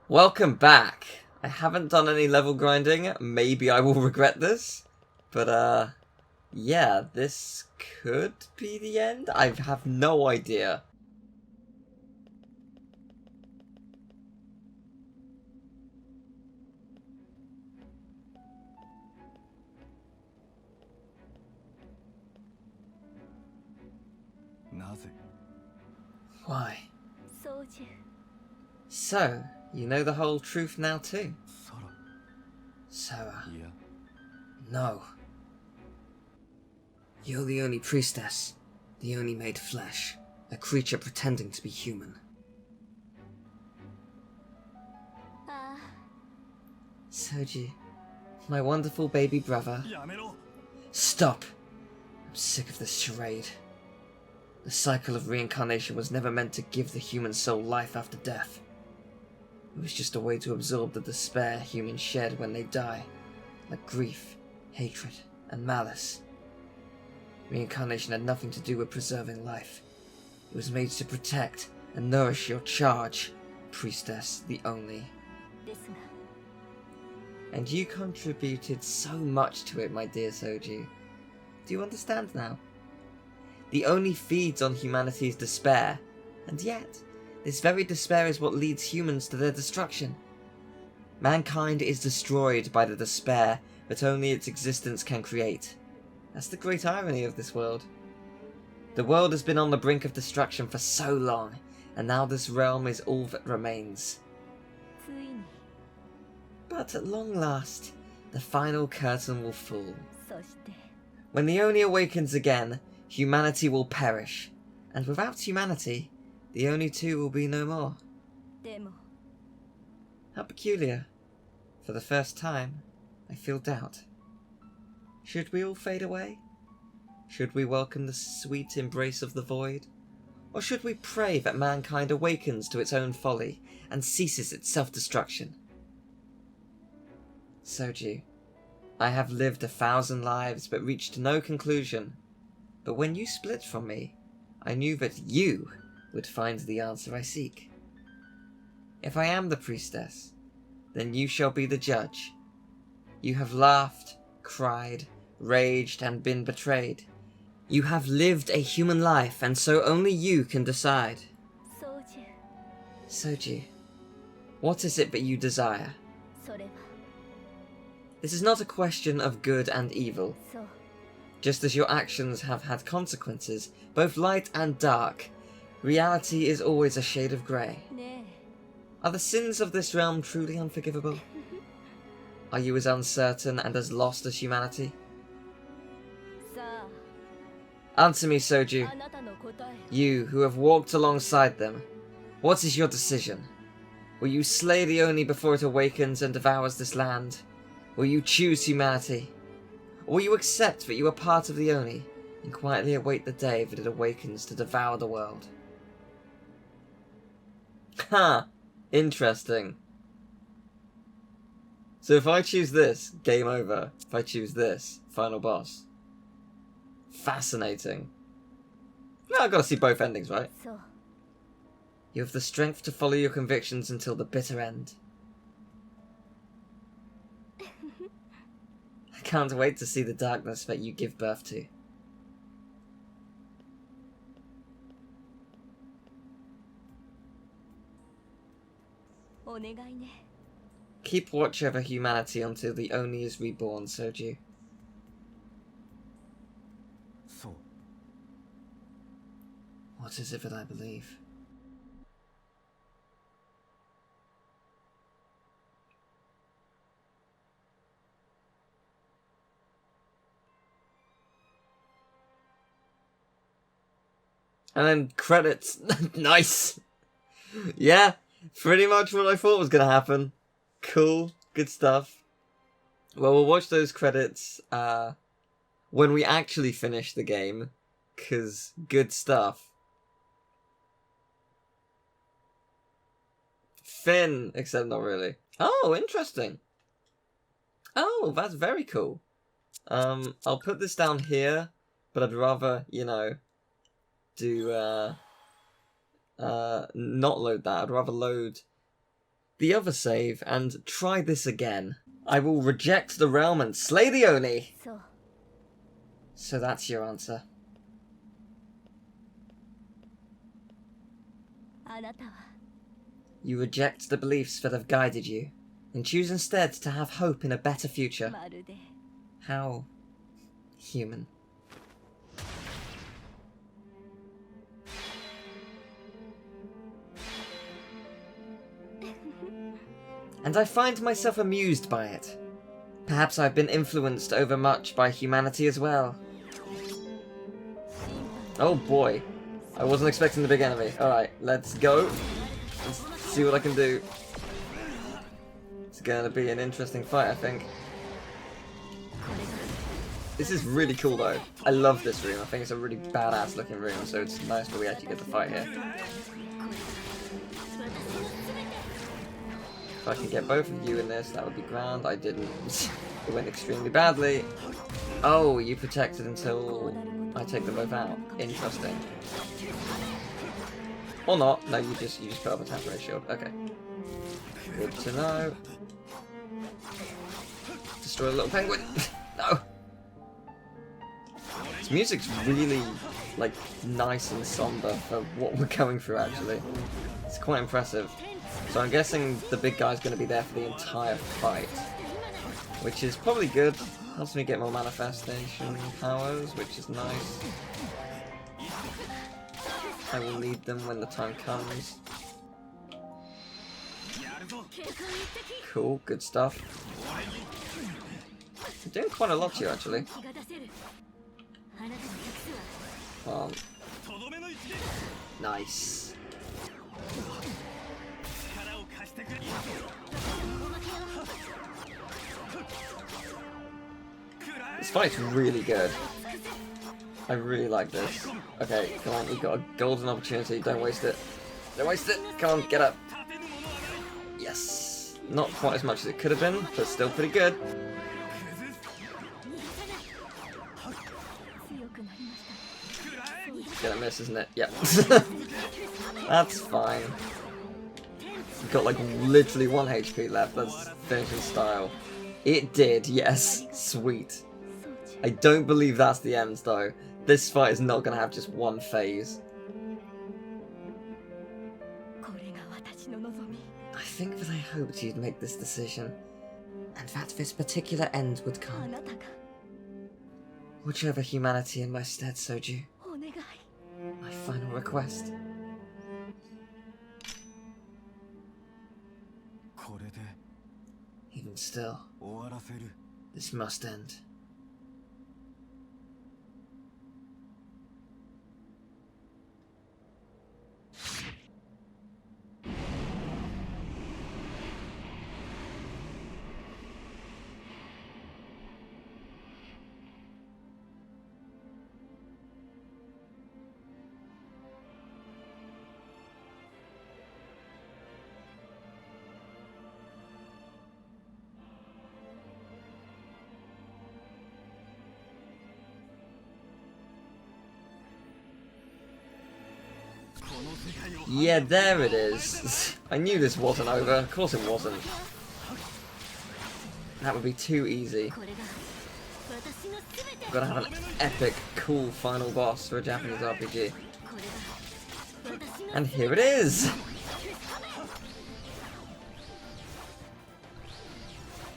Welcome back. I haven't done any level grinding. Maybe I will regret this. But, yeah, this could be the end? I have no idea. Why? So, you know the whole truth now too? Sarah. No. You're the only priestess. The only made flesh. A creature pretending to be human. Soji, my wonderful baby brother. Stop! I'm sick of this charade. The cycle of reincarnation was never meant to give the human soul life after death. It was just a way to absorb the despair humans shed when they die, like grief, hatred, and malice. Reincarnation had nothing to do with preserving life. It was made to protect and nourish your charge, priestess, the only. And you contributed so much to it, my dear Soju. Do you understand now? The Oni feeds on humanity's despair, and yet, this very despair is what leads humans to their destruction. Mankind is destroyed by the despair that only its existence can create. That's the great irony of this world. The world has been on the brink of destruction for so long, and now this realm is all that remains. But at long last, the final curtain will fall. When the Oni awakens again, humanity will perish, and without humanity, the Oni too will be no more. How peculiar. For the first time, I feel doubt. Should we all fade away? Should we welcome the sweet embrace of the void? Or should we pray that mankind awakens to its own folly and ceases its self-destruction? Soju, I have lived 1,000 lives but reached no conclusion. But when you split from me, I knew that you would find the answer I seek. If I am the priestess, then you shall be the judge. You have laughed, cried, raged, and been betrayed. You have lived a human life, and so only you can decide. Soju, what is it that you desire? This is not a question of good and evil. Just as your actions have had consequences, both light and dark, reality is always a shade of grey. Are the sins of this realm truly unforgivable? Are you as uncertain and as lost as humanity? Answer me, Soju. You, who have walked alongside them, what is your decision? Will you slay the Oni before it awakens and devours this land? Will you choose humanity? Or will you accept that you are part of the Oni and quietly await the day that it awakens to devour the world? Ha! Interesting. So if I choose this, game over. If I choose this, final boss. Fascinating. No, I've got to see both endings, right? You have the strength to follow your convictions until the bitter end. I can't wait to see the darkness that you give birth to. Keep watch over humanity until the Oni is reborn, Soju. What is it that I believe? And then credits. Nice! Yeah, pretty much what I thought was going to happen. Cool, good stuff. Well, we'll watch those credits when we actually finish the game, because good stuff. Finn, except not really. Oh, interesting. Oh, that's very cool. I'll put this down here, but I'd rather, you know, do not load that. I'd rather load the other save and try this again. I will reject the realm and slay the Oni. So that's your answer. You reject the beliefs that have guided you, and choose instead to have hope in a better future. How human. And I find myself amused by it. Perhaps I've been influenced overmuch by humanity as well. Oh boy. I wasn't expecting the big enemy. Alright, let's go. Let's see what I can do. It's gonna be an interesting fight, I think. This is really cool though. I love this room. I think it's a really badass looking room, so it's nice that we actually get to fight here. If I can get both of you in this, that would be grand. I didn't. It went extremely badly. Oh, you protected until I take them both out. Interesting. Or not. No, you just put up a temporary shield. Okay. Good to know. Destroy a little penguin. No. This music's really, like, nice and somber for what we're going through, actually. It's quite impressive. So I'm guessing the big guy's going to be there for the entire fight. Which is probably good. Helps me get more manifestation powers, which is nice. I will need them when the time comes. Cool, good stuff. I'm doing quite a lot here, actually. Nice. This fight's really good. I really like this. Okay, come on, we've got a golden opportunity. Don't waste it. Don't waste it. Come on, get up. Yes. Not quite as much as it could have been, but still pretty good. Gonna miss, isn't it? Yep. That's fine. We've got like literally 1 HP left. Let's finish in style. It did, yes. Sweet. I don't believe that's the end though. This fight is not going to have just one phase. I think that I hoped you'd make this decision, and that this particular end would come. Watch over humanity in my stead, Soju. My final request. Even still, this must end. Yeah, there it is. I knew this wasn't over. Of course it wasn't. That would be too easy. Gotta have an epic, cool final boss for a Japanese RPG. And here it is!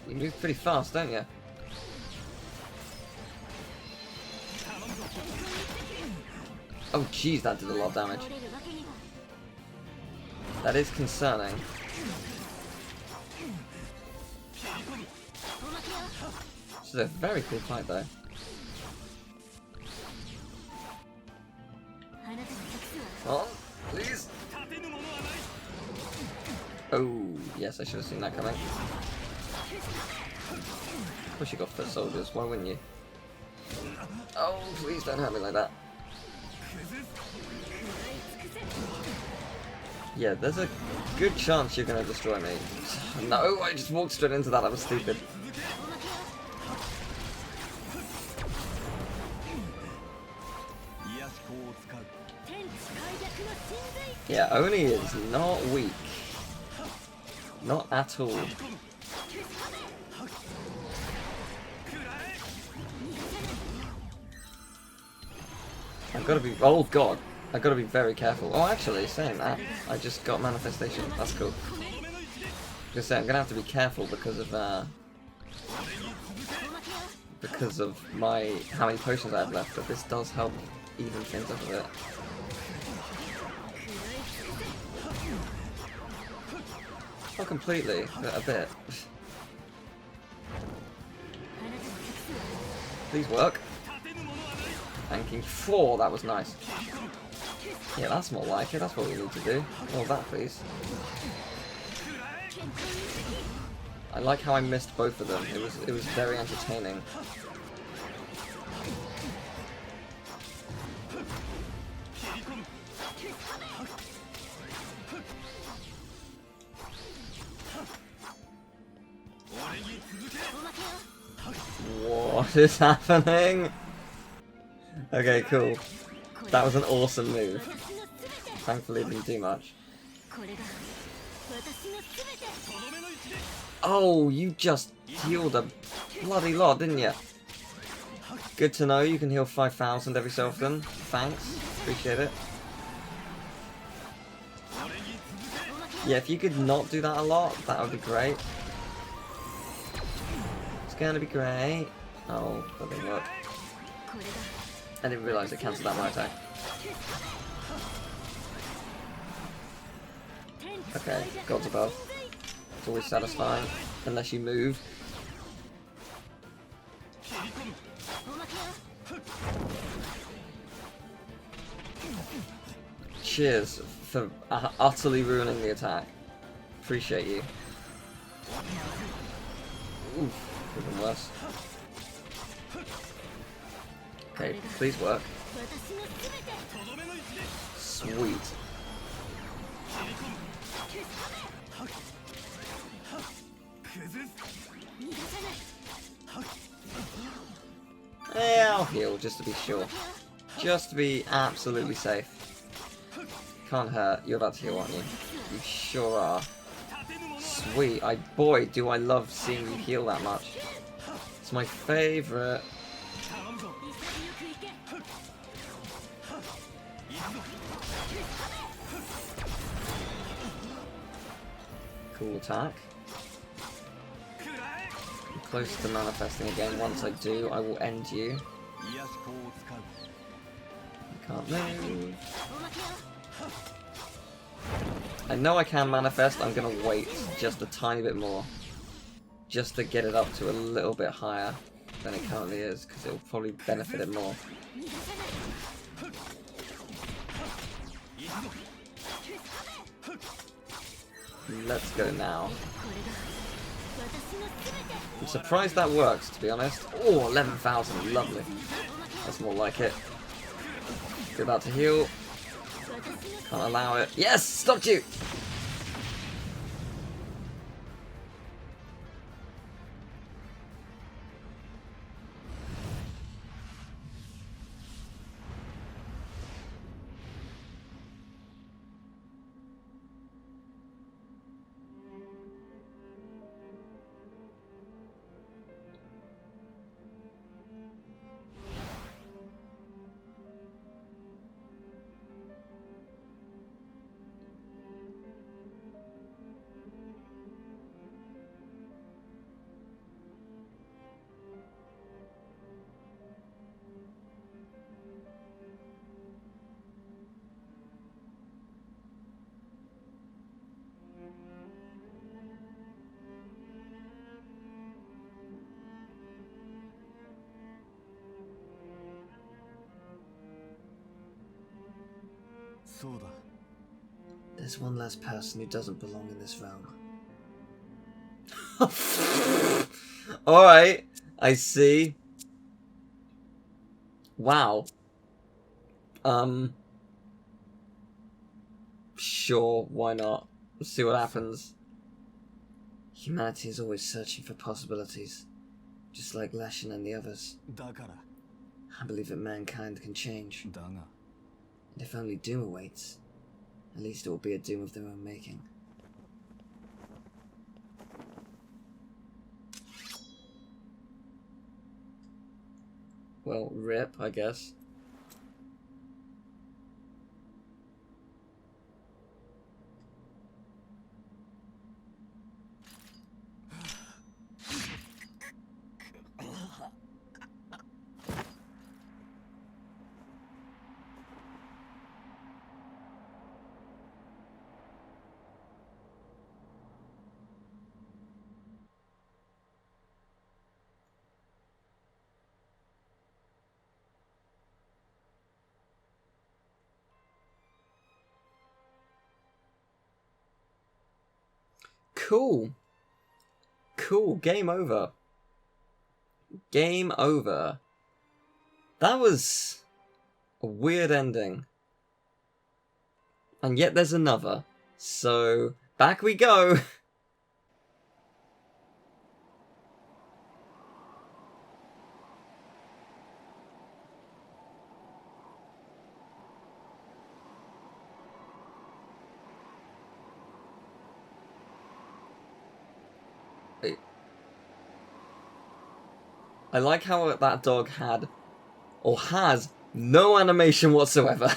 You move pretty fast, don't you? Oh jeez, that did a lot of damage. That is concerning. This is a very cool fight though. Come on, please! Oh, yes, I should have seen that coming. Of course you got foot soldiers, why wouldn't you? Oh, please don't hurt me like that. Yeah, there's a good chance you're gonna destroy me. No, I just walked straight into that, I was stupid. Yeah, Oni is not weak. Not at all. I've got to be... Oh god. I've got to be very careful. Oh, actually, saying that, I just got manifestation. That's cool. Just saying, I'm gonna have to be careful because of my how many potions I have left. But this does help even things up a bit. Not completely, but a bit. Please work. Thanking 4. That was nice. Yeah, that's more like it. That's what we need to do. More of that, please. I like how I missed both of them. It was very entertaining. What is happening? Okay, cool. That was an awesome move. Thankfully it didn't do much. Oh, you just healed a bloody lot, didn't you? Good to know you can heal 5,000 every so often. Thanks. Appreciate it. Yeah, if you could not do that a lot, that would be great. It's gonna be great. Oh, that didn't work. I didn't realise it cancelled out my attack. Okay, gods above. It's always satisfying, unless you move. Cheers for utterly ruining the attack. Appreciate you. Oof, even worse. Okay, please work. Sweet. Yeah, I'll heal just to be sure. Just to be absolutely safe. Can't hurt. You're about to heal, aren't you? You sure are. Sweet. Boy, do I love seeing you heal that much. It's my favourite. Cool attack. I'm close to manifesting again. Once I do, I will end you. I can't move. I know I can manifest. I'm going to wait just a tiny bit more. Just to get it up to a little bit higher than it currently is, because it will probably benefit it more. Let's go now. I'm surprised that works, to be honest. Oh, 11,000, lovely. That's more like it. You're about to heal. Can't allow it. Yes! Stopped you! There's one less person who doesn't belong in this realm. Alright, I see. Wow. Sure, why not? Let's see what happens. Humanity is always searching for possibilities, just like Leshin and the others. I believe that mankind can change. And if only doom awaits, at least it will be a doom of their own making. well, rip, I guess. Cool. Cool. Game over. Game over. That was a weird ending. And yet there's another. So, back we go. I like how that dog had, or has, no animation whatsoever.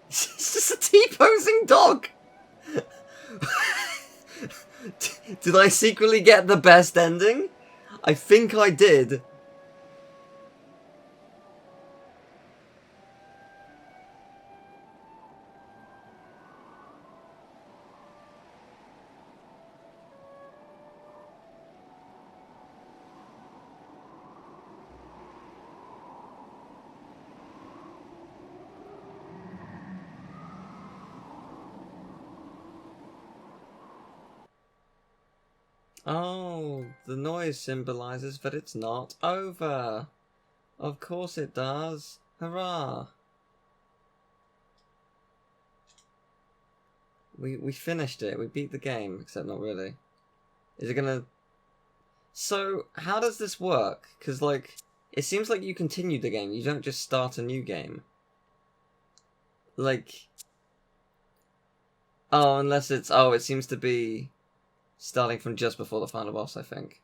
It's just a T-posing dog! Did I secretly get the best ending? I think I did. Oh, the noise symbolizes that it's not over. Of course it does. Hurrah. We finished it. We beat the game, except not really. Is it gonna... So, how does this work? Because, like, it seems like you continue the game. You don't just start a new game. Like... Oh, unless it's... Oh, it seems to be starting from just before the final boss, I think.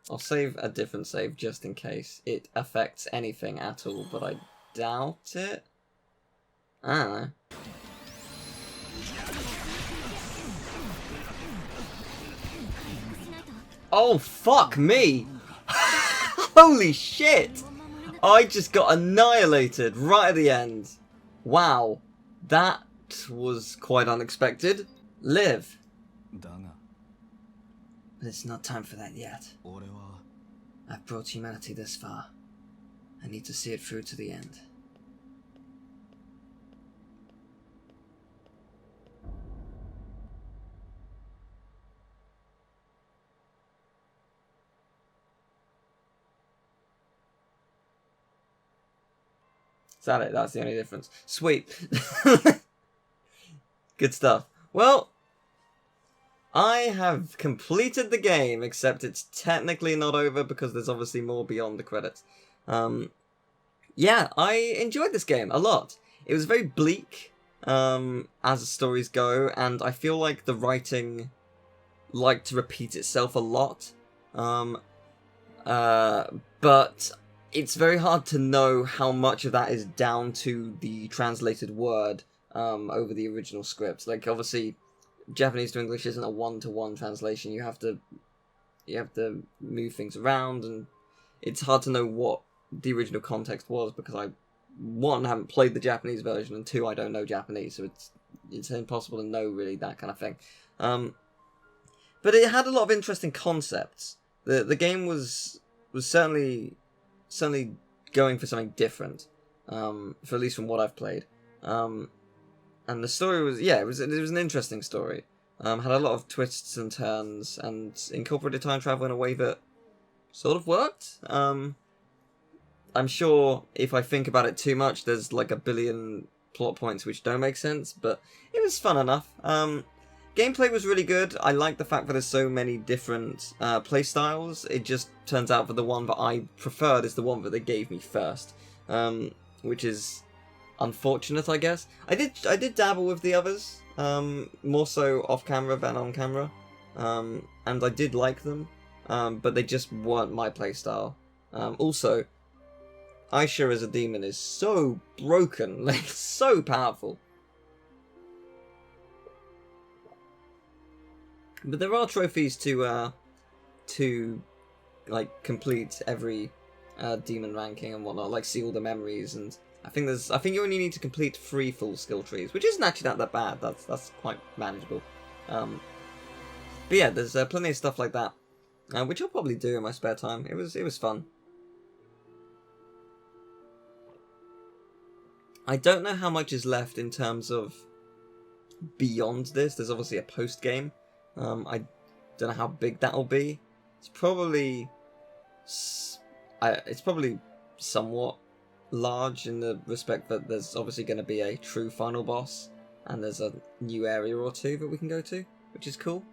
I'll save a different save just in case it affects anything at all, but I doubt it. I don't know. Oh, fuck me! Holy shit! I just got annihilated right at the end. Wow. That was quite unexpected. Live. But it's not time for that yet. I've brought humanity this far. I need to see it through to the end. Is that it? That's the only difference. Sweet. Good stuff. Well, I have completed the game, except it's technically not over because there's obviously more beyond the credits. Yeah, I enjoyed this game a lot. It was very bleak, as the stories go, and I feel like the writing liked to repeat itself a lot. But it's very hard to know how much of that is down to the translated word over the original script. Like, obviously, Japanese to English isn't a one-to-one translation. You have to move things around, and it's hard to know what the original context was because I, one, haven't played the Japanese version, and two, I don't know Japanese, so it's impossible to know really that kind of thing. But it had a lot of interesting concepts. The game was certainly going for something different, for at least from what I've played. And the story was, yeah, it was an interesting story. Had a lot of twists and turns, and incorporated time travel in a way that sort of worked. I'm sure if I think about it too much, there's like a billion plot points which don't make sense, but it was fun enough. Gameplay was really good. I like the fact that there's so many different play styles. It just turns out that the one that I preferred is the one that they gave me first, which is unfortunate, I guess. I did dabble with the others, more so off camera than on camera, and I did like them, but they just weren't my playstyle. Also, Aisha as a demon is so broken, like so powerful. But there are trophies to like complete every demon ranking and whatnot, like see all the memories, and I think you only need to complete 3 full skill trees, which isn't actually that bad. That's quite manageable. But yeah, there's plenty of stuff like that, which I'll probably do in my spare time. It was fun. I don't know how much is left in terms of beyond this. There's obviously a post game. I don't know how big that'll be. It's probably somewhat large in the respect that there's obviously going to be a true final boss, and there's a new area or 2 that we can go to, which is cool.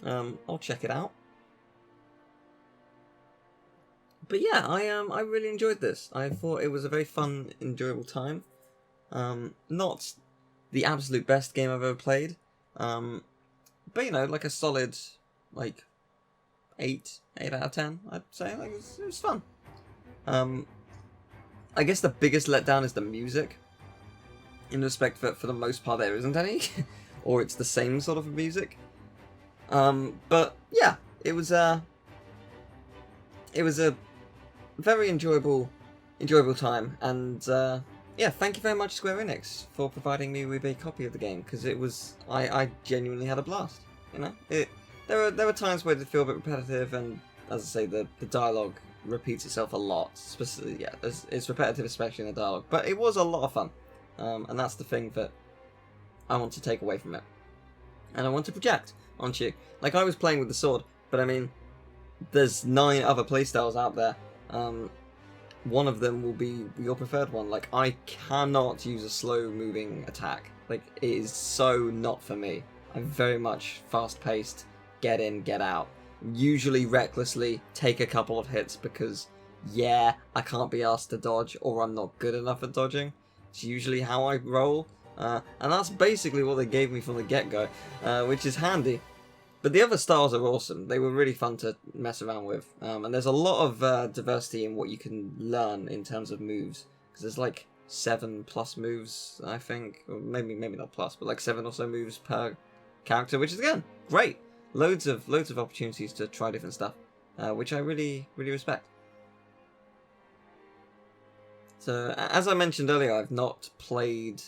I'll check it out. But yeah, I really enjoyed this. I thought it was a very fun, enjoyable time. Not the absolute best game I've ever played, but you know, like a solid, like 8 out of 10, I'd say. Like it was fun. I guess the biggest letdown is the music. In respect that for the most part there isn't any, or it's the same sort of music. But yeah, it was a very enjoyable time, and yeah, thank you very much, Square Enix, for providing me with a copy of the game, because I genuinely had a blast. You know, there were times where it did feel a bit repetitive, and as I say, the dialogue repeats itself a lot. Specifically, yeah, it's repetitive, especially in the dialogue, but it was a lot of fun, and that's the thing that I want to take away from it, and I want to project onto you. Like, I was playing with the sword, but I mean, there's 9 other playstyles out there. One of them will be your preferred one. Like, I cannot use a slow moving attack. Like, it is so not for me. I'm very much fast paced, get in, get out. Usually recklessly take a couple of hits because, yeah, I can't be asked to dodge, or I'm not good enough at dodging. It's usually how I roll, and that's basically what they gave me from the get-go, which is handy. But the other styles are awesome. They were really fun to mess around with. And there's a lot of diversity in what you can learn in terms of moves. Because there's like 7+ moves, I think. Or maybe not plus, but like 7 or so moves per character, which is, again, great. Loads of opportunities to try different stuff, which I really, really respect. So, as I mentioned earlier, I've not played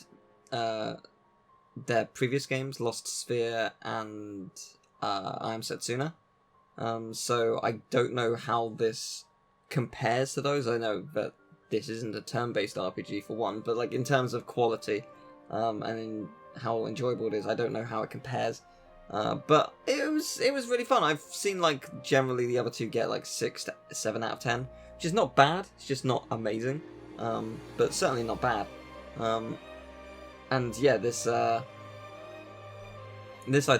their previous games, Lost Sphere and I Am Setsuna. So I don't know how this compares to those. I know that this isn't a turn-based RPG for one, but like in terms of quality and in how enjoyable it is, I don't know how it compares. But it was really fun. I've seen like generally the other 2 get like 6 to 7 out of 10, which is not bad. It's just not amazing, but certainly not bad. And yeah, this I'd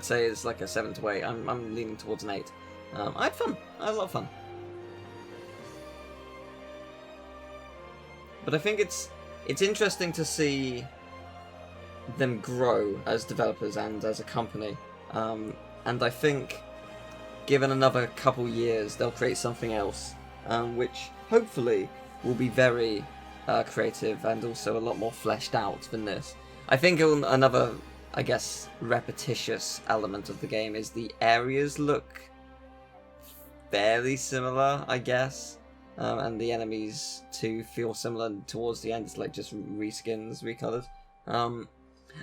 say is like a 7 to 8. I'm leaning towards an 8. I had fun. I had a lot of fun. But I think it's interesting to see them grow as developers and as a company. And I think given another couple years, they'll create something else, which hopefully will be very creative and also a lot more fleshed out than this. I think another, I guess, repetitious element of the game is the areas look fairly similar, I guess, and the enemies too feel similar towards the end. It's like just reskins, recolors.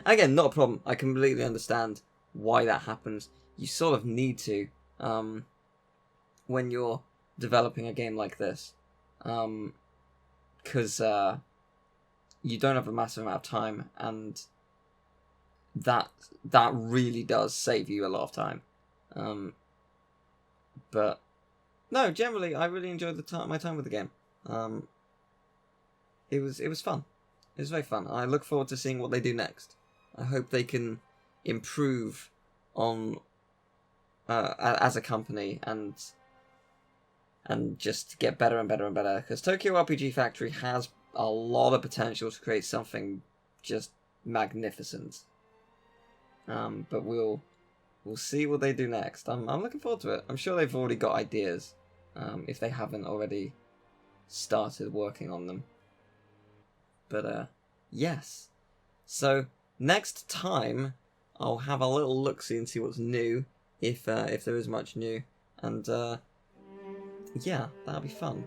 Again, not a problem. I completely understand why that happens. You sort of need to when you're developing a game like this, because you don't have a massive amount of time, and that really does save you a lot of time. But no, generally, I really enjoyed my time with the game. It was fun. It was very fun. I look forward to seeing what they do next. I hope they can improve on as a company and just get better and better and better. Because Tokyo RPG Factory has a lot of potential to create something just magnificent. But we'll see what they do next. I'm looking forward to it. I'm sure they've already got ideas, if they haven't already started working on them. But yes. So next time I'll have a little look-see and see what's new, if there is much new, and yeah, that'll be fun.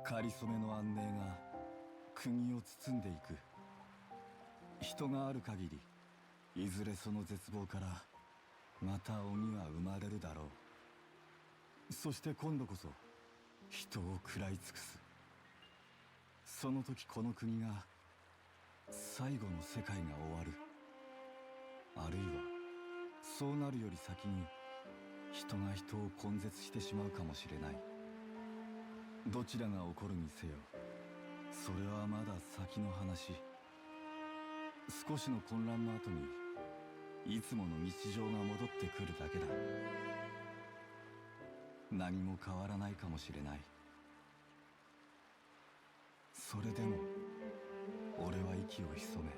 かりそめの安寧が国を包んでいく。人がある限り、いずれその絶望からまた鬼は生まれるだろう。そして今度こそ人を食らい尽くす。その時この国が最後の世界が終わる。あるいはそうなるより先に人が人を根絶してしまうかもしれない。どちらが起こるにせよ、それはまだ先の話。少しの混乱の後にいつもの日常が戻ってくるだけだ。何も変わらないかもしれない。それでも俺は息を潜め、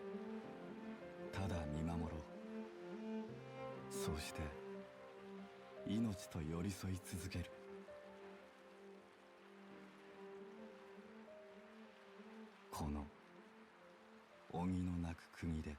ただ見守ろう。そうして命と寄り添い続ける。この鬼の鳴く国で。